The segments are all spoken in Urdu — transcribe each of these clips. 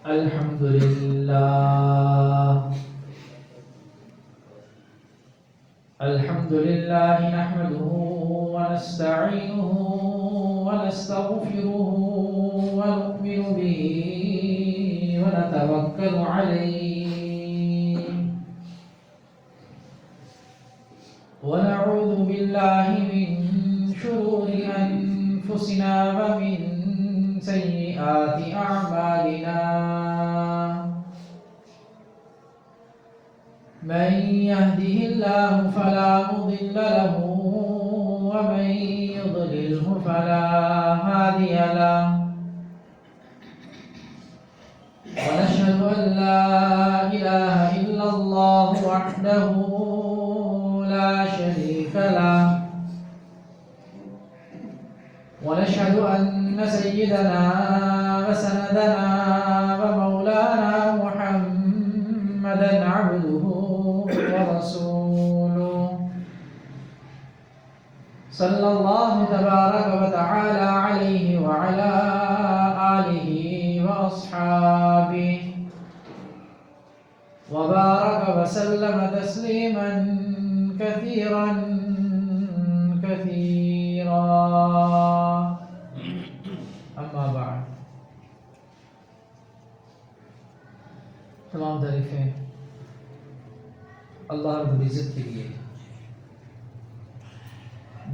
الحمد لله نحمده ونستعينه ونستغفره ونؤمن به ونتوكل عليه ونعوذ بالله من شرور أنفسنا ومن سيئات أعمالنا من يهده الله فلا مضل له ومن يضلله فلا هادي له ونشهد أن لا إله إلا الله وحده لا شريك له ونشهد أن سيدنا وسندنا ومولانا محمدا عبده ورسوله صلى الله تبارك وتعالى عليه وعلى آله وأصحابه وبارك وسلم تسليما كثيرا اما بعد. تمام تعریفیں اللہ رب العزت کے لیے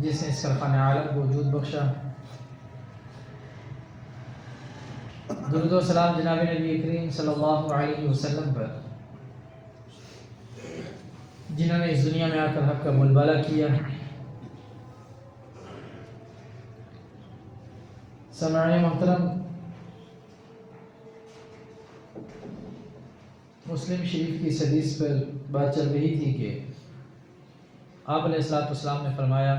جس نے اس خالق عالم کو وجود بخشا. درود و سلام جناب نبی کریم صلی اللہ علیہ وسلم پر جنہوں نے اس دنیا میں آ کر حق کا بولبالہ کیا. سامعین محترم، مسلم شریف کی اس حدیث پر بات چل رہی تھی کہ آپ علیہ السلام نے فرمایا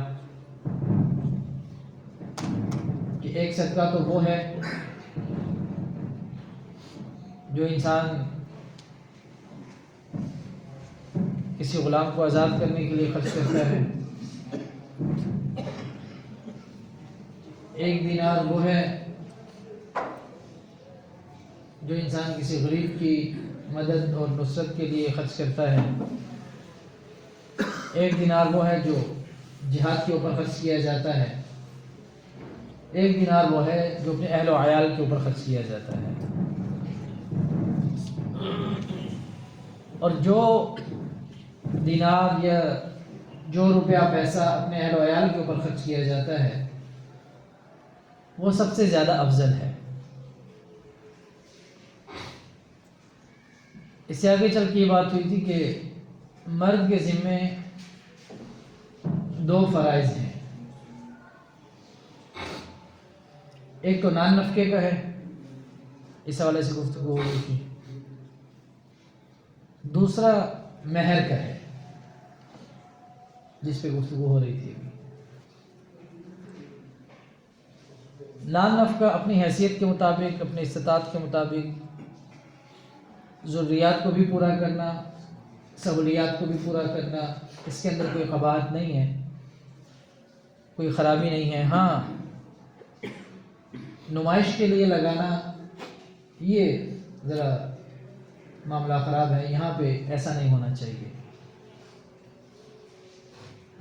کہ ایک صدقہ تو وہ ہے جو انسان کسی غلام کو آزاد کرنے کے لیے خرچ کرتا ہے. ایک دینار وہ ہے جو انسان کسی غریب کی مدد اور نصرت کے لیے خرچ کرتا ہے. ایک دینار وہ ہے جو جہاد کے اوپر خرچ کیا جاتا ہے. ایک دینار وہ ہے جو اپنے اہل و عیال کے اوپر خرچ کیا جاتا ہے. اور جو دینار یا جو روپیہ پیسہ اپنے اہل و عیال کے اوپر خرچ کیا جاتا ہے وہ سب سے زیادہ افضل ہے. اس سے آگے چل کے یہ بات ہوئی تھی کہ مرد کے ذمے دو فرائض ہیں. ایک تو نان نفقے کا ہے، اس حوالے سے گفتگو ہو رہی تھی. دوسرا مہر کا ہے جس پہ گفتگو ہو رہی تھی. نان نفقہ اپنی حیثیت کے مطابق، اپنی استطاعت کے مطابق ضروریات کو بھی پورا کرنا، سہولیات کو بھی پورا کرنا، اس کے اندر کوئی قباحت نہیں ہے، کوئی خرابی نہیں ہے. ہاں، نمائش کے لیے لگانا یہ ذرا معاملہ خراب ہے. یہاں پہ ایسا نہیں ہونا چاہیے.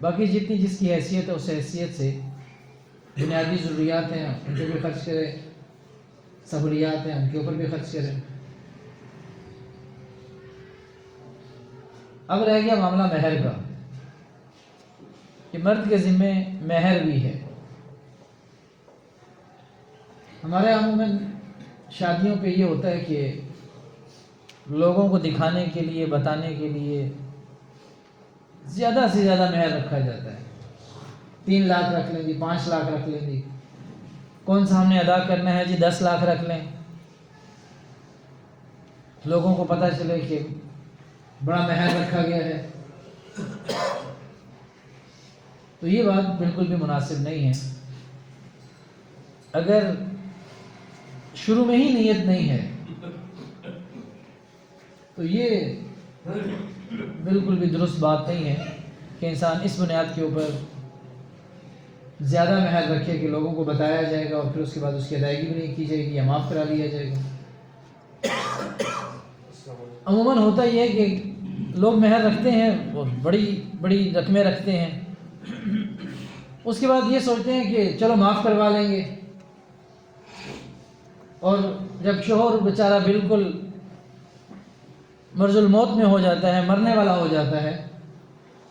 باقی جتنی جس کی حیثیت ہے اس حیثیت سے بنیادی ضروریات ہیں ان پہ بھی خرچ کرے، سہولیات ہیں ان کے اوپر بھی خرچ کرے. اب رہ گیا معاملہ مہر کا کہ مرد کے ذمے مہر بھی ہے. ہمارے عموماً شادیوں پہ یہ ہوتا ہے کہ لوگوں کو دکھانے کے لیے، بتانے کے لیے زیادہ سے زیادہ مہر رکھا جاتا ہے. 3 لاکھ رکھ لیں گی، 5 لاکھ رکھ لیں گی. کون سا ہم نے ادا کرنا ہے جی 10 لاکھ رکھ لیں. لوگوں کو پتہ چلے کہ بڑا مہر رکھا گیا ہے. تو یہ بات بالکل بھی مناسب نہیں ہے. اگر شروع میں ہی نیت نہیں ہے تو یہ بالکل بھی درست بات نہیں ہے کہ انسان اس بنیاد کے اوپر زیادہ مہر رکھے کہ لوگوں کو بتایا جائے گا اور پھر اس کے بعد اس کی ادائیگی بھی نہیں کی جائے گی یا معاف کرا لیا جائے گا. عموماً ہوتا یہ ہے کہ لوگ مہر رکھتے ہیں اور بڑی بڑی رقمیں رکھتے ہیں، اس کے بعد یہ سوچتے ہیں کہ چلو معاف کروا لیں گے، اور جب شوہر بیچارہ بالکل مرض الموت میں ہو جاتا ہے، مرنے والا ہو جاتا ہے،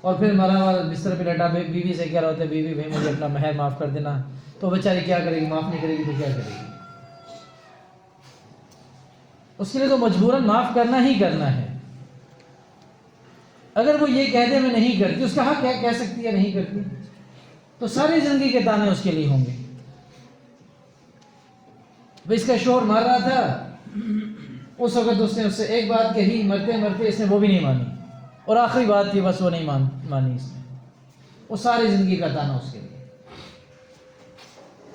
اور پھر مرا والا بستر پہ لیٹا بیوی سے کہہ رہا ہوتا ہے بیوی بھائی مجھے اپنا مہر معاف کر دینا، تو بیچاری کیا کرے گی؟ معاف نہیں کرے گی تو کیا کرے گی؟ اس کے لیے تو مجبوراً معاف کرنا ہی کرنا ہے۔ اگر وہ یہ کہہ دے میں نہیں کرتی، اس کا حق ہے کہہ سکتی ہے نہیں کرتی، تو ساری زندگی کے تانے اس کے لیے ہوں گے۔ اس کا شوہر مار رہا تھا، اس وقت اس نے اس سے ایک بات کہی، مرتے مرتے اس نے وہ بھی نہیں مانی، اور آخری بات تھی بس وہ نہیں مانی اس نے، وہ ساری زندگی کا تانا اس کے لیے۔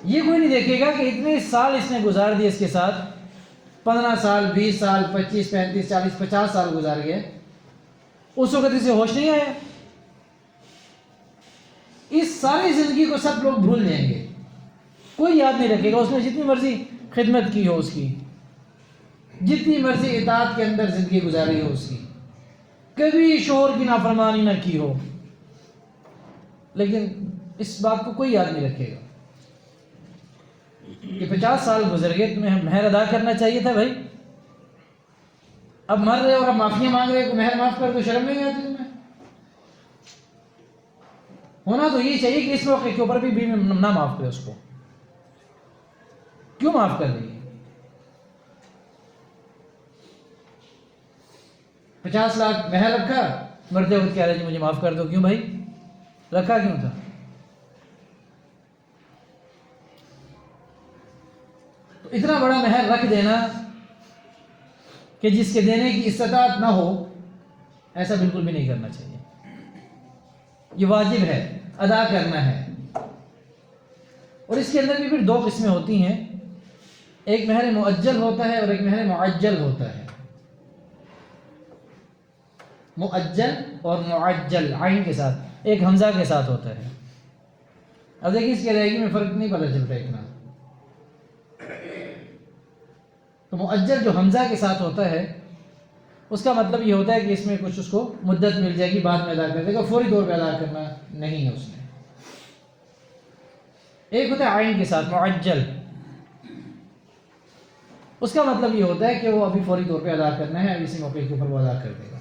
یہ کوئی نہیں دیکھے گا کہ اتنے سال اس نے گزار دیے اس کے ساتھ، 15 سال 20 سال 25 35 40 50 سال گزار گئے، اس وقت اسے ہوش نہیں آیا۔ اس ساری زندگی کو سب لوگ بھول جائیں گے، کوئی یاد نہیں رکھے گا اس نے جتنی مرضی خدمت کی ہو، اس کی جتنی مرضی اطاعت کے اندر زندگی گزاری ہو، اس کی کبھی شوہر کی نافرمانی نہ کی ہو، لیکن اس بات کو کوئی یاد نہیں رکھے گا کہ 50 سال گزر گئے، تمہیں مہر ادا کرنا چاہیے تھا بھائی، اب مر رہے اور اب معافیاں مانگ رہے کہ مہر معاف کر دو، شرم نہیں آتی تمہیں؟ ہونا تو یہ چاہیے کہ اس موقع کے اوپر بھی بیوی نہ معاف کرے اس کو، کیوں معاف کر رہی ہے؟ 50 لاکھ مہر رکھا، مرتے وقت کہہ رہے جی مجھے معاف کر دو، کیوں بھائی رکھا کیوں تھا؟ تو اتنا بڑا مہر رکھ دینا کہ جس کے دینے کی استطاعت نہ ہو، ایسا بالکل بھی نہیں کرنا چاہیے۔ یہ واجب ہے، ادا کرنا ہے۔ اور اس کے اندر بھی پھر 2 قسمیں ہوتی ہیں، ایک مہر مؤجل ہوتا ہے اور ایک مہر معجل ہوتا ہے۔ مؤجل اور معجل عین کے ساتھ، ایک حمزہ کے ساتھ ہوتا ہے۔ اب دیکھیں اس کی ادائیگی میں فرق نہیں پتہ چلتا اتنا۔ تو مؤجل جو حمزہ کے ساتھ ہوتا ہے، اس کا مطلب یہ ہوتا ہے کہ اس میں کچھ اس کو مدت مل جائے گی، بعد میں ادا کر دے گا، فوری طور پہ ادا کرنا نہیں ہے اس نے۔ ایک ہوتا ہے عین کے ساتھ معجل، اس کا مطلب یہ ہوتا ہے کہ وہ ابھی فوری طور پہ ادا کرنا ہے، اسی موقع کے اوپر وہ ادا کر دے گا۔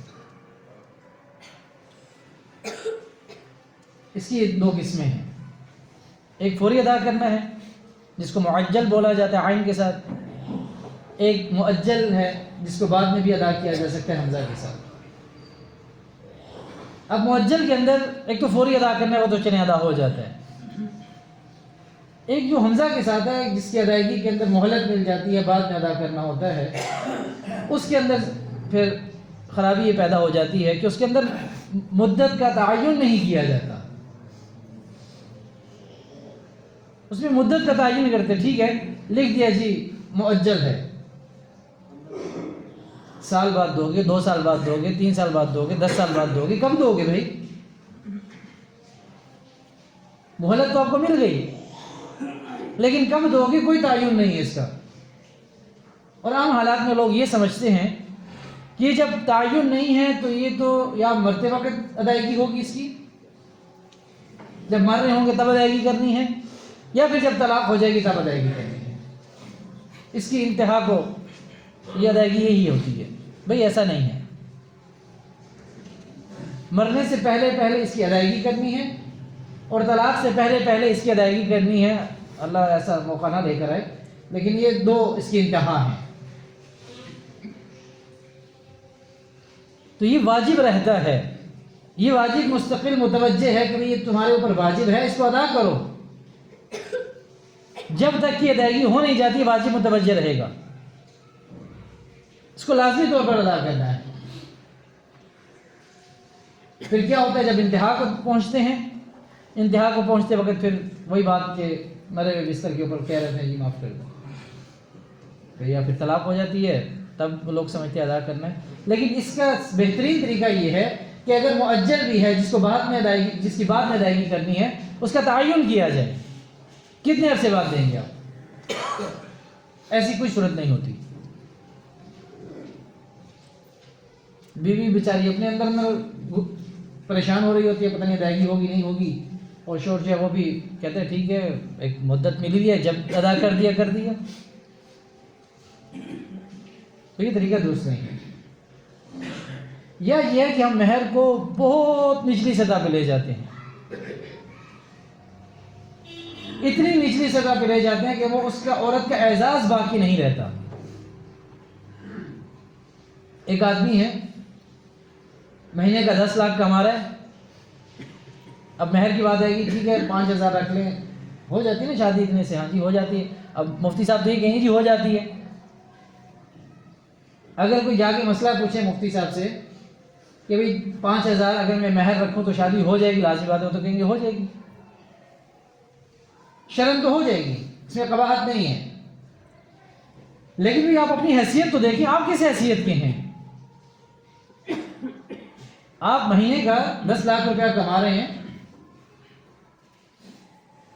اس کی 2 قسمیں ہیں، ایک فوری ادا کرنا ہے جس کو معجل بولا جاتا ہے عین کے ساتھ، ایک مؤجل ہے جس کو بعد میں بھی ادا کیا جا سکتا ہے حمزہ کے ساتھ۔ اب مؤجل کے اندر ایک تو فوری ادا کرنا ہے، وہ تو چنے ادا ہو جاتا ہے، ایک جو حمزہ کے ساتھ ہے جس کی ادائیگی کے اندر مہلت مل جاتی ہے، بعد میں ادا کرنا ہوتا ہے، اس کے اندر پھر خرابی یہ پیدا ہو جاتی ہے کہ اس کے اندر مدت کا تعین نہیں کیا جاتا، اس میں مدت کا تعین کرتے، ٹھیک ہے لکھ دیا جی مؤجل ہے، سال بعد دو گے، 2 سال بعد دو گے، 3 سال بعد دو گے، 10 سال بعد دو گے، کب دو گے بھائی؟ مہلت تو آپ کو مل گئی، لیکن کب دو گے کوئی تعین نہیں ہے اس کا۔ اور عام حالات میں لوگ یہ سمجھتے ہیں کہ یہ جب تعین نہیں ہے تو یہ تو یا مرتے وقت ادائیگی ہوگی اس کی، جب مر رہے ہوں گے تب ادائیگی کرنی ہے، یا پھر جب طلاق ہو جائے گی تب ادائیگی کرنی ہے۔ اس کی انتہا کو یہ ادائیگی یہی ہوتی ہے، بھئی ایسا نہیں ہے، مرنے سے پہلے پہلے اس کی ادائیگی کرنی ہے، اور طلاق سے پہلے پہلے اس کی ادائیگی کرنی ہے، اللہ ایسا موقع نہ لے کر آئے، لیکن یہ 2 اس کی انتہا ہیں۔ تو یہ واجب رہتا ہے، یہ واجب مستقل متوجہ ہے کہ یہ تمہارے اوپر واجب ہے، اس کو ادا کرو، جب تک کہ ادائیگی ہو نہیں جاتی واجب متوجہ رہے گا، اس کو لازمی طور پر ادا کرنا ہے۔ پھر کیا ہوتا ہے جب انتہا کو پہنچتے ہیں، انتہا کو پہنچتے وقت پھر وہی بات کہ مرے ہوئے بستر کے اوپر کہہ رہے ہیں جی معاف کر دو، یا پھر طلاق ہو جاتی ہے، تب لوگ سمجھتے ہیں ادا کرنا ہے۔ لیکن اس کا بہترین طریقہ یہ ہے کہ اگر مؤجل بھی ہے جس کی بعد میں ادائیگی کرنی ہے، اس کا تعین کیا جائے، کتنے عرصے بعد دیں گے آپ، ایسی کوئی صورت نہیں ہوتی۔ بیوی بیچاری اپنے اندر میں پریشان ہو رہی ہوتی ہے، پتہ نہیں ادائیگی ہوگی نہیں ہوگی، اور شوہر جو ہے وہ بھی کہتے ہیں ٹھیک ہے ایک مدت ملی ہوئی ہے، جب ادا کر دیا کر دیا. تو یہ طریقہ درست نہیں ہے. یا یہ ہے کہ ہم مہر کو بہت نچلی سطح پہ لے جاتے ہیں، اتنی نچلی سطح پہ لے جاتے ہیں کہ وہ اس کا عورت کا اعزاز باقی نہیں رہتا. ایک آدمی ہے مہینے کا 10 لاکھ کما رہا ہے، اب مہر کی بات آئے گی، ٹھیک ہے 5,000 رکھ لیں، ہو جاتی ہے نا شادی اتنے سے، ہاں جی ہو جاتی ہے. اب مفتی صاحب تو یہ کہیں جی ہو جاتی ہے. اگر کوئی جا کے مسئلہ پوچھے مفتی صاحب سے کہ بھئی 5,000 اگر میں مہر رکھوں تو شادی ہو جائے گی، لازمی بات ہے، تو کہیں گے ہو جائے گی، شرم تو ہو جائے گی، اس میں قباحت نہیں ہے. لیکن بھی آپ اپنی حیثیت تو دیکھیں، آپ کس حیثیت کے ہیں؟ آپ مہینے کا 10 لاکھ روپیہ کما رہے ہیں،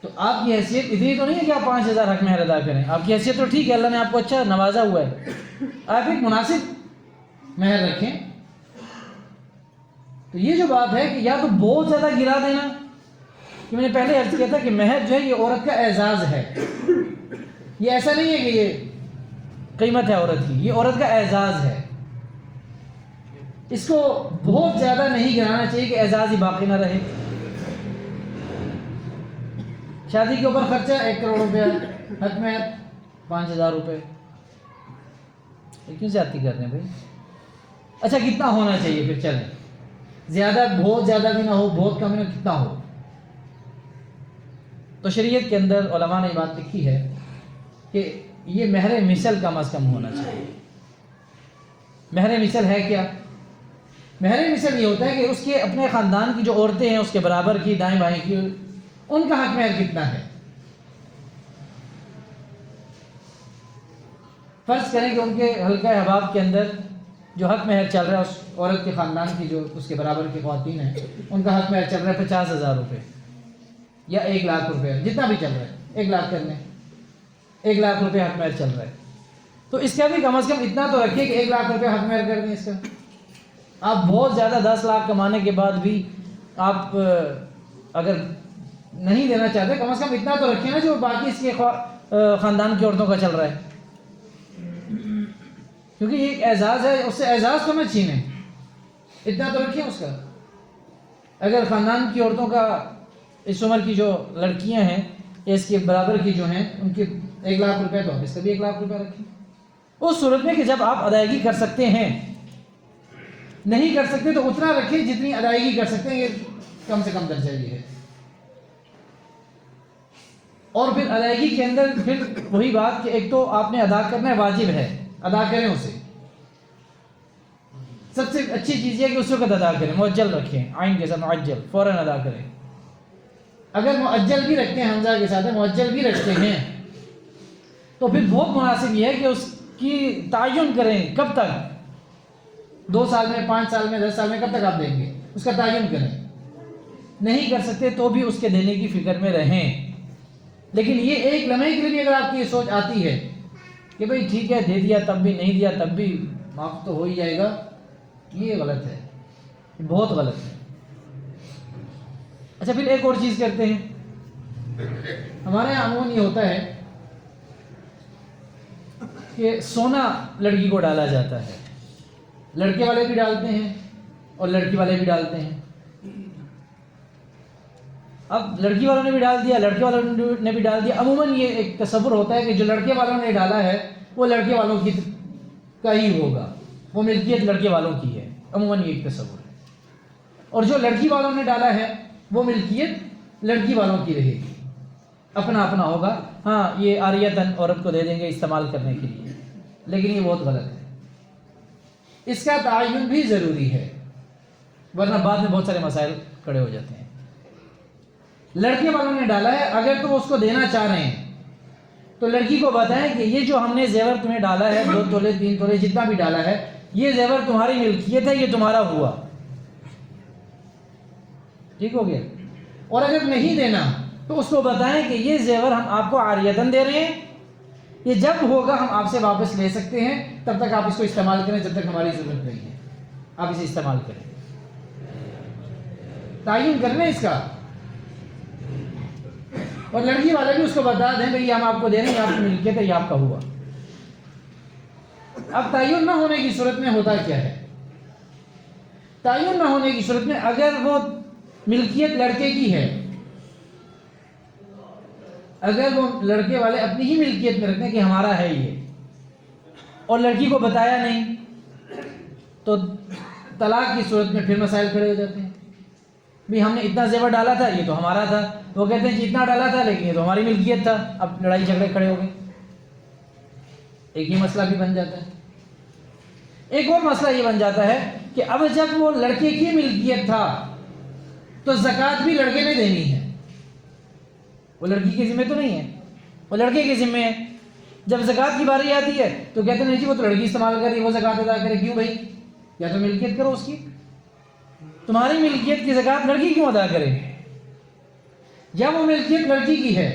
تو آپ کی حیثیت اتنی تو نہیں ہے کہ آپ 5,000 حق مہر ادا کریں. آپ کی حیثیت تو ٹھیک ہے، اللہ نے آپ کو اچھا نوازا ہوا ہے، آپ ایک مناسب مہر رکھیں. تو یہ جو بات ہے کہ یا تو بہت زیادہ گرا دینا، کہ میں نے پہلے عرض کیا تھا کہ مہر جو ہے یہ عورت کا اعزاز ہے، یہ ایسا نہیں ہے کہ یہ قیمت ہے عورت کی، یہ عورت کا اعزاز ہے. اس کو بہت زیادہ نہیں گرانا چاہیے کہ اعزاز ہی باقی نہ رہے. شادی کے اوپر خرچہ 1 کروڑ روپیہ، حق مہر 5,000 روپے، کیوں زیادتی کر رہے ہیں بھائی؟ اچھا کتنا ہونا چاہیے پھر؟ چلیں زیادہ، بہت زیادہ بھی نہ ہو، بہت کم نہ، کتنا ہو؟ تو شریعت کے اندر علماء نے یہ بات لکھی ہے کہ یہ مہر مثل کم از کم ہونا چاہیے. مہر مثل ہے کیا؟ مہر مثل یہ ہوتا ہے کہ اس کے اپنے خاندان کی جو عورتیں ہیں اس کے برابر کی، دائیں بائیں کی، ان کا حق مہر کتنا ہے. فرض کریں کہ ان کے حلقہ احباب کے اندر جو حق مہر چل رہا ہے اس عورت کے خاندان کی جو اس کے برابر کی خواتین ہیں، ان کا حق مہر چل رہا ہے 50,000 روپے یا 1 لاکھ روپے، جتنا بھی چل رہا ہے، 1 لاکھ کر لیں، 1 لاکھ روپے حق مہر چل رہا ہے. تو اس کا بھی کم از کم اتنا تو رکھیے کہ 1 لاکھ روپے حق مہر کر دیں اس کا. آپ بہت زیادہ 10 لاکھ کمانے کے بعد بھی آپ اگر نہیں دینا چاہتے، کم از کم اتنا تو رکھیں نا جو باقی اس کے خاندان کی عورتوں کا چل رہا ہے، کیونکہ یہ ایک اعزاز ہے، اس سے اعزاز تو نہ چھینیں، اتنا تو رکھیں اس کا. اگر خاندان کی عورتوں کا اس عمر کی جو لڑکیاں ہیں اس کے برابر کی جو ہیں ان کے 1 لاکھ روپے، تو اس کا بھی 1 لاکھ روپے رکھیں. اس صورت میں کہ جب آپ ادائیگی کر سکتے ہیں، نہیں کر سکتے تو اتنا رکھیں جتنی ادائیگی کر سکتے ہیں، یہ کم سے کم درجہ یہ ہے. اور پھر ادائیگی کے اندر پھر وہی بات کہ ایک تو آپ نے ادا کرنا ہے، واجب ہے، ادا کریں اسے. سب سے اچھی چیز یہ کہ اس وقت ادا کریں، معجل رکھیں، عین کے ساتھ معجل، فوراً ادا کریں. اگر معجل بھی رکھتے ہیں، حمزہ کے ساتھ معجل بھی رکھتے ہیں، تو پھر بہت مناسب یہ ہے کہ اس کی تعین کریں. کب تک؟ 2 سال میں، 5 سال میں، 10 سال میں، کب تک آپ دیں گے؟ اس کا تعین کریں. نہیں کر سکتے تو بھی اس کے دینے کی فکر میں رہیں. لیکن یہ ایک لمحے کے لیے بھی اگر آپ کی یہ سوچ آتی ہے کہ بھئی ٹھیک ہے دے دیا تب بھی، نہیں دیا تب بھی معاف تو ہو ہی جائے گا، یہ غلط ہے، بہت غلط ہے. اچھا پھر ایک اور چیز کرتے ہیں، ہمارے یہاں عموماً یہ ہوتا ہے کہ سونا لڑکی کو ڈالا جاتا ہے، لڑکے والے بھی ڈالتے ہیں اور لڑکی والے بھی ڈالتے ہیں. اب لڑکی والوں نے بھی ڈال دیا، لڑکے والوں نے بھی ڈال دیا. عموماً یہ ایک تصور ہوتا ہے کہ جو لڑکے والوں نے ڈالا ہے وہ لڑکے والوں کی کا ہی ہوگا، وہ ملکیت لڑکے والوں کی ہے. عموماً یہ ایک تصور ہے. اور جو لڑکی والوں نے ڈالا ہے وہ ملکیت لڑکی والوں کی رہے گی، اپنا اپنا ہوگا. ہاں یہ عاریتاً عورت کو دے دیں گے استعمال کرنے کے لیے، لیکن یہ بہت غلط ہے. اس کا تعین بھی ضروری ہے، ورنہ بعد میں بہت سارے مسائل کھڑے ہو جاتے ہیں. لڑکے والوں نے ڈالا ہے، اگر تم اس کو دینا چاہ رہے ہیں تو لڑکی کو بتائیں کہ یہ جو ہم نے زیور تمہیں ڈالا ہے، 2 تولے 3 تولے جتنا بھی ڈالا ہے، یہ زیور تمہاری ملکیت ہے، یہ تمہارا ہوا. ٹھیک ہو گیا؟ اور اگر نہیں دینا تو اس کو بتائیں کہ یہ زیور ہم آپ کو عاریتاً دے رہے ہیں، یہ جب ہوگا ہم آپ سے واپس لے سکتے ہیں، تب تک آپ اس کو استعمال کریں جب تک ہماری ضرورت نہیں ہے. آپ اسے استعمال کریں، تعین کرنا اس کا، اور لڑکی والے بھی اس کو بتا دیں بھئی ہم آپ کو دے رہے ہیں، آپ کی ملکیت ہے، یہ آپ کا ہوا۔ اب تعین نہ ہونے کی صورت میں ہوتا کیا ہے؟ تعین نہ ہونے کی صورت میں اگر وہ ملکیت لڑکے کی ہے، اگر وہ لڑکے والے اپنی ہی ملکیت میں رکھتے ہیں کہ ہمارا ہے یہ، اور لڑکی کو بتایا نہیں، تو طلاق کی صورت میں پھر مسائل کھڑے ہو جاتے ہیں۔ بھی ہم نے اتنا زیور ڈالا تھا، یہ تو ہمارا تھا، وہ کہتے ہیں کہ اتنا ڈالا تھا لیکن یہ تو ہماری ملکیت تھا، اب لڑائی جھگڑے کھڑے ہو گئے، ایک ہی مسئلہ بھی بن جاتا ہے۔ ایک اور مسئلہ یہ بن جاتا ہے کہ اب جب وہ لڑکے کی ملکیت تھا تو زکوٰۃ بھی لڑکے نے دینی ہے، وہ لڑکی کے ذمہ تو نہیں ہے، وہ لڑکے کے ذمہ ہے۔ جب زکوٰۃ کی باری آتی ہے تو کہتے ہیں نہیں جی وہ تو لڑکی استعمال کر رہی ہے، وہ زکوٰۃ ادا کرے، کیوں بھائی؟ یا تو ملکیت کرو اس کی، تمہاری ملکیت کی زکوٰۃ لڑکی کیوں ادا کرے؟ جب وہ ملکیت لڑکی کی ہے،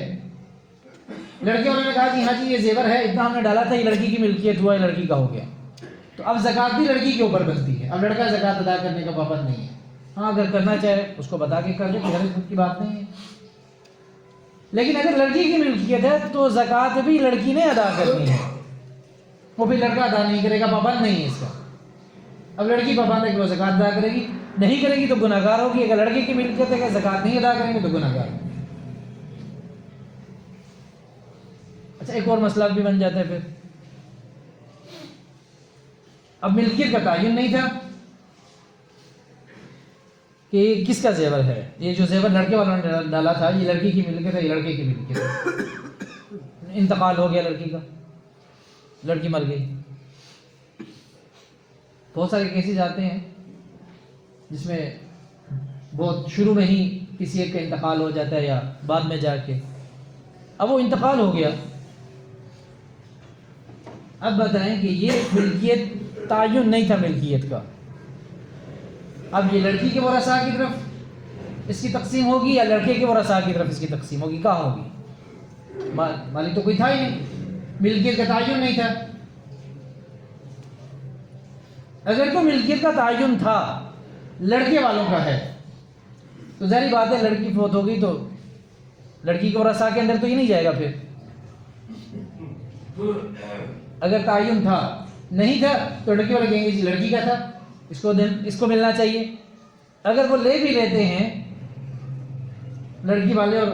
لڑکے والوں نے کہا کہ ہاں جی یہ زیور ہے، اتنا ہم نے ڈالا تھا، یہ لڑکی کی ملکیت ہوا، یہ لڑکی کا ہو گیا، تو اب زکوٰۃ بھی لڑکی کے اوپر بنتی ہے، اب لڑکا زکوٰۃ ادا کرنے کا پابند نہیں ہے۔ ہاں اگر کرنا چاہے اس کو بتا کے کر دے، گھر کی بات نہیں ہے، لیکن اگر لڑکی کی ملکیت ہے تو زکوٰۃ بھی لڑکی نے ادا کرنی ہے، وہ بھی لڑکا ادا نہیں کرے گا، پابند نہیں ہے اس کا۔ اب لڑکی پابند ہے کہ وہ زکوٰۃ ادا کرے گی، نہیں کرے گی تو گناہ گار ہوگی۔ اگر لڑکے کی ملکیت ہے کہ زکوٰۃ نہیں ادا کریں گے تو گناہ گار ہوگی۔ اچھا ایک اور مسئلہ بھی بن جاتا ہے پھر، اب ملکیت کا تعین نہیں تھا کہ کس کا زیور ہے، یہ جو زیور لڑکے والوں نے ڈالا تھا یہ لڑکی کی ملکیت ہے، یہ لڑکے کی ملکیت ہے، انتقال ہو گیا لڑکی کا، لڑکی مر گئی۔ بہت سارے کیسز آتے ہیں جس میں بہت شروع میں ہی کسی ایک کا انتقال ہو جاتا ہے یا بعد میں جا کے، اب وہ انتقال ہو گیا، اب بتائیں کہ یہ ملکیت تعین نہیں تھا ملکیت کا، اب یہ لڑکی کے ورثاء کی طرف اس کی تقسیم ہوگی یا لڑکے کے ورثاء کی طرف اس کی تقسیم ہوگی؟ کہاں ہوگی؟ مالک تو کوئی تھا ہی نہیں، ملکیت کا تعین نہیں تھا۔ اگر تو ملکیت کا تعین تھا، لڑکے والوں کا ہے، تو ظاہری بات ہے لڑکی فوت ہو گئی تو لڑکی کے ورثاء کے اندر تو یہ نہیں جائے گا۔ پھر اگر تعین تھا، نہیں تھا تو لڑکی والے کہیں گے جی لڑکی کا تھا، اس کو ملنا چاہیے۔ اگر وہ لے بھی لیتے ہیں لڑکی والے اور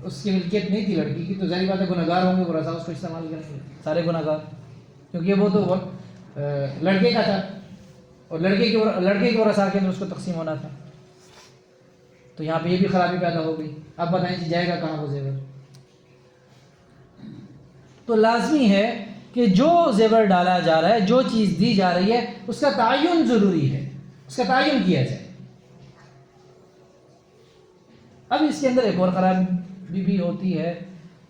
اس کی ملکیت نہیں تھی لڑکی کی، تو ظاہری بات ہے گناہ گار ہوں گے، ورثاء اس کو استعمال کریں گے، سارے گناہ گار، کیونکہ وہ تو لڑکے کا تھا اور لڑکے کے ورثاء کے اندر اس کو تقسیم ہونا تھا، تو یہاں پہ یہ بھی خرابی پیدا ہو گئی۔ اب بتائیں جی جائے گا کہاں وہ زیور؟ تو لازمی ہے کہ جو زیور ڈالا جا رہا ہے، جو چیز دی جا رہی ہے، اس کا تعین ضروری ہے، اس کا تعین کیا جائے۔ اب اس کے اندر ایک اور خرابی بھی ہوتی ہے،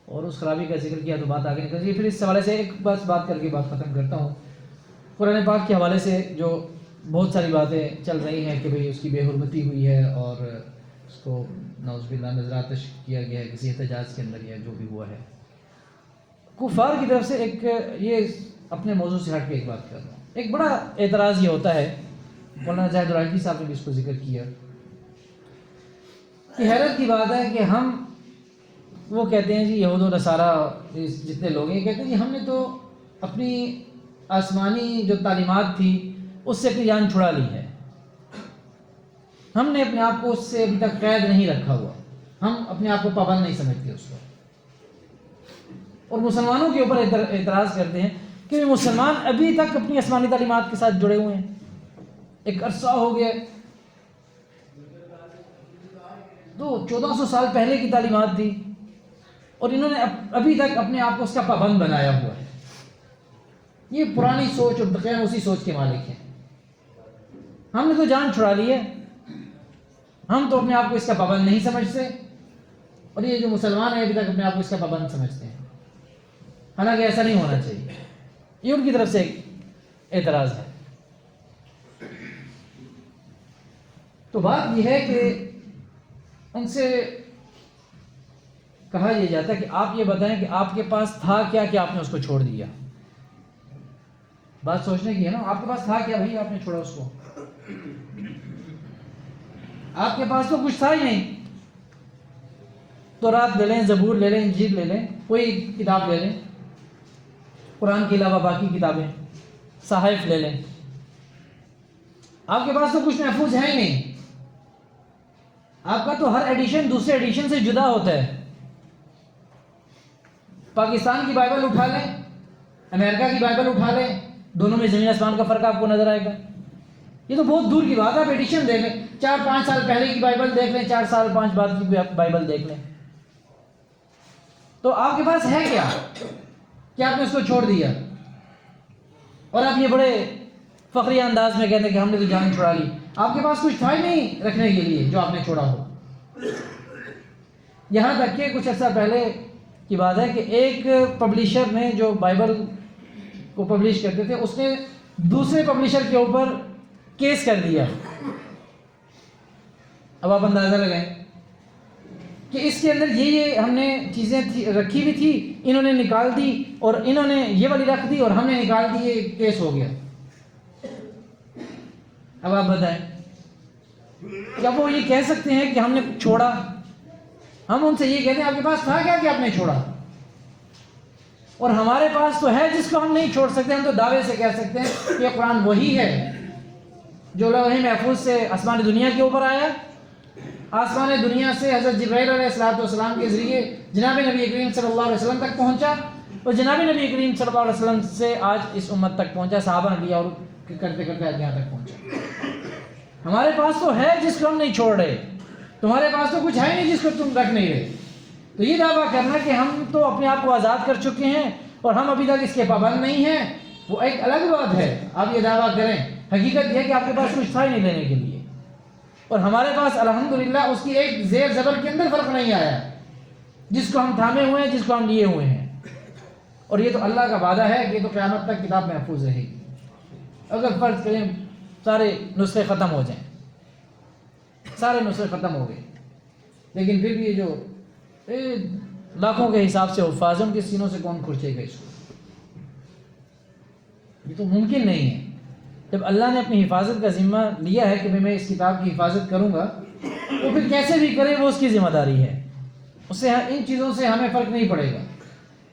اور اس خرابی کا ذکر کیا تو بات آگے نکل گئی۔ پھر اس حوالے سے ایک بات کر کے بات ختم کرتا ہوں۔ قرآن پاک کے حوالے سے جو بہت ساری باتیں چل رہی ہیں کہ بھئی اس کی بے حرمتی ہوئی ہے اور اس کو نعوذ باللہ نظر آتش کیا گیا ہے کسی احتجاج کے اندر، یا جو بھی ہوا ہے، کفار کی طرف سے ایک یہ اپنے موضوع سے ہٹ کے ایک بات کر رہا ہوں۔ ایک بڑا اعتراض یہ ہوتا ہے، مولانا زاہد العلوی صاحب نے بھی اس کو ذکر کیا، کہ حیرت کی بات ہے کہ ہم وہ کہتے ہیں جی یہود و نصارہ جتنے لوگ ہیں، کہتے ہیں جی ہم نے تو اپنی آسمانی جو تعلیمات تھی اس سے اپنی جان چھڑا لی ہے، ہم نے اپنے آپ کو اس سے ابھی تک قید نہیں رکھا ہوا، ہم اپنے آپ کو پابند نہیں سمجھتے اس کو۔ اور مسلمانوں کے اوپر اعتراض کرتے ہیں کہ مسلمان ابھی تک اپنی آسمانی تعلیمات کے ساتھ جڑے ہوئے ہیں، ایک عرصہ ہو گیا، تو 1400 سال پہلے کی تعلیمات تھی، اور انہوں نے ابھی تک اپنے آپ کو اس کا پابند بنایا ہوا ہے۔ یہ پرانی سوچ اور بقیہ اسی سوچ کے مالک ہیں۔ ہم نے تو جان چھڑا لی ہے، ہم تو اپنے آپ کو اس کا پابند نہیں سمجھتے، اور یہ جو مسلمان ہیں ابھی تک اپنے آپ کو اس کا پابند سمجھتے ہیں، حالانکہ ایسا نہیں ہونا چاہیے۔ یہ ان کی طرف سے ایک اعتراض ہے۔ تو بات یہ ہے کہ ان سے کہا یہ جاتا ہے کہ آپ یہ بتائیں کہ آپ کے پاس تھا کیا کہ آپ نے اس کو چھوڑ دیا؟ بات سوچنے کی ہے نا، آپ کے پاس تھا کیا بھائی آپ نے چھوڑا اس کو؟ آپ کے پاس تو کچھ تھا ہی نہیں، تو رات لے لیں، زبور لے لیں، انجیل لے لیں، کوئی کتاب لے لیں، قرآن کے علاوہ باقی کتابیں، صحائف لے لیں، آپ کے پاس تو کچھ محفوظ ہے ہی نہیں. آپ کا تو ہر ایڈیشن دوسرے ایڈیشن سے جدا ہوتا ہے. پاکستان کی بائبل اٹھا لیں، امریکہ کی بائبل اٹھا لیں، دونوں میں زمین آسمان کا فرق آپ کو نظر آئے گا. یہ تو بہت دور کی بات ہے. آپ ایڈیشن دیکھ لیں، 4-5 سال پہلے کی بائبل دیکھ لیں، 4 سال 5 بعد کی بائبل دیکھ لیں، تو آپ کے پاس ہے کیا کہ آپ نے اس کو چھوڑ دیا؟ اور آپ یہ بڑے فخری انداز میں کہتے ہیں کہ ہم نے تو جان چھڑا لی. آپ کے پاس کچھ تھا ہی نہیں رکھنے کے لیے جو آپ نے چھوڑا ہو. یہاں تک کہ کچھ عرصہ پہلے کی بات ہے کہ ایک پبلشر نے جو بائبل کو پبلش کرتے تھے، اس نے دوسرے پبلشر کے اوپر کیس کر دیا. اب آپ اندازہ لگائیں کہ اس کے اندر یہ ہم نے چیزیں رکھی ہوئی تھی، انہوں نے نکال دی، اور انہوں نے یہ والی رکھ دی اور ہم نے نکال دی، یہ کیس ہو گیا. اب آپ بتائیں کیا وہ یہ کہہ سکتے ہیں کہ ہم نے چھوڑا؟ ہم ان سے یہ کہتے ہیں آپ کے پاس تھا کیا کہ آپ نے چھوڑا؟ اور ہمارے پاس تو ہے جس کو ہم نہیں چھوڑ سکتے. ہم تو دعوے سے کہہ سکتے ہیں کہ قرآن وہی ہے جو لوح محفوظ سے آسمان دنیا کے اوپر آیا. آسمان دنیا سے حضرت جبرائیل علیہ السلام کے ذریعے جناب نبی کریم صلی اللہ علیہ وسلم تک پہنچا، اور جناب نبی کریم صلی اللہ علیہ وسلم سے آج اس امت تک پہنچا، صحابہ نبی اور کرتے کرتے آج یہاں تک پہنچا. ہمارے پاس تو ہے جس کو ہم نہیں چھوڑ رہے، تمہارے پاس تو کچھ ہے نہیں جس کو تم رکھ نہیں رہے. تو یہ دعویٰ کرنا کہ ہم تو اپنے آپ کو آزاد کر چکے ہیں اور ہم ابھی تک اس کے پابند نہیں ہیں، وہ ایک الگ بات ہے. آپ یہ دعویٰ کریں، حقیقت یہ ہے کہ آپ کے پاس کچھ تھا ہی نہیں لینے کے لیے، اور ہمارے پاس الحمدللہ اس کی ایک زیر زبر کے اندر فرق نہیں آیا جس کو ہم تھامے ہوئے ہیں، جس کو ہم لیے ہوئے ہیں. اور یہ تو اللہ کا وعدہ ہے کہ یہ تو قیامت تک کتاب محفوظ رہے گی. اگر فرض کریں سارے نسخے ختم ہو جائیں، سارے نسخے ختم ہو گئے، لیکن پھر بھی یہ جو لاکھوں کے حساب سے حفاظ ہیں، ان کے سینوں سے کون کھرچے گا اس کو؟ یہ تو ممکن نہیں ہے. جب اللہ نے اپنی حفاظت کا ذمہ لیا ہے کہ میں اس کتاب کی حفاظت کروں گا، تو پھر کیسے بھی کرے وہ اس کی ذمہ داری ہے. اس سے ان چیزوں سے ہمیں فرق نہیں پڑے گا.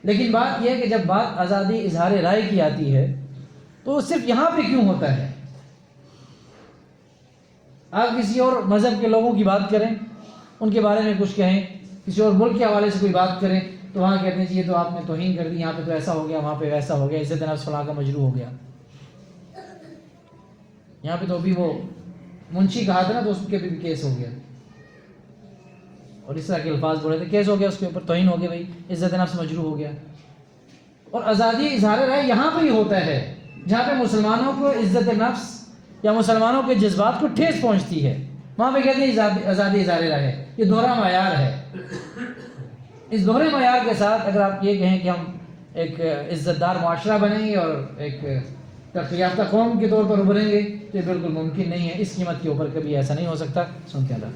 لیکن بات یہ ہے کہ جب بات آزادی اظہار رائے کی آتی ہے تو صرف یہاں پہ کیوں ہوتا ہے؟ آپ کسی اور مذہب کے لوگوں کی بات کریں، ان کے بارے میں کچھ کہیں، کسی اور ملک کے حوالے سے کوئی بات کریں تو وہاں کہتے ہیں جی یہ تو آپ نے توہین کر دی، یہاں پہ تو ایسا ہو گیا، وہاں پہ ویسا ہو گیا، عزت نفس فلاں کا مجروح ہو گیا. یہاں پہ تو ابھی وہ منشی کہا تھا نا، تو اس کے بھی کیس ہو گیا، اور اس طرح کے الفاظ بولے تھے، کیس ہو گیا اس کے اوپر، توہین ہو گیا، بھائی عزت نفس مجروح ہو گیا. اور آزادی اظہار رائے یہاں پہ ہی ہوتا ہے جہاں پہ مسلمانوں کو عزت نفس یا مسلمانوں کے جذبات کو ٹھیس پہنچتی ہے، وہاں پہ کہتے ہیں آزادی اظہار رائے. یہ دوہرا معیار ہے. اس دوہرے معیار کے ساتھ اگر آپ یہ کہیں کہ ہم ایک عزت دار معاشرہ بنیں گے اور ایک ترقی یافتہ قوم کے طور پر ابھریں گے، تو یہ بالکل ممکن نہیں ہے. اس قیمت کے اوپر کبھی ایسا نہیں ہو سکتا. سنتے اللہ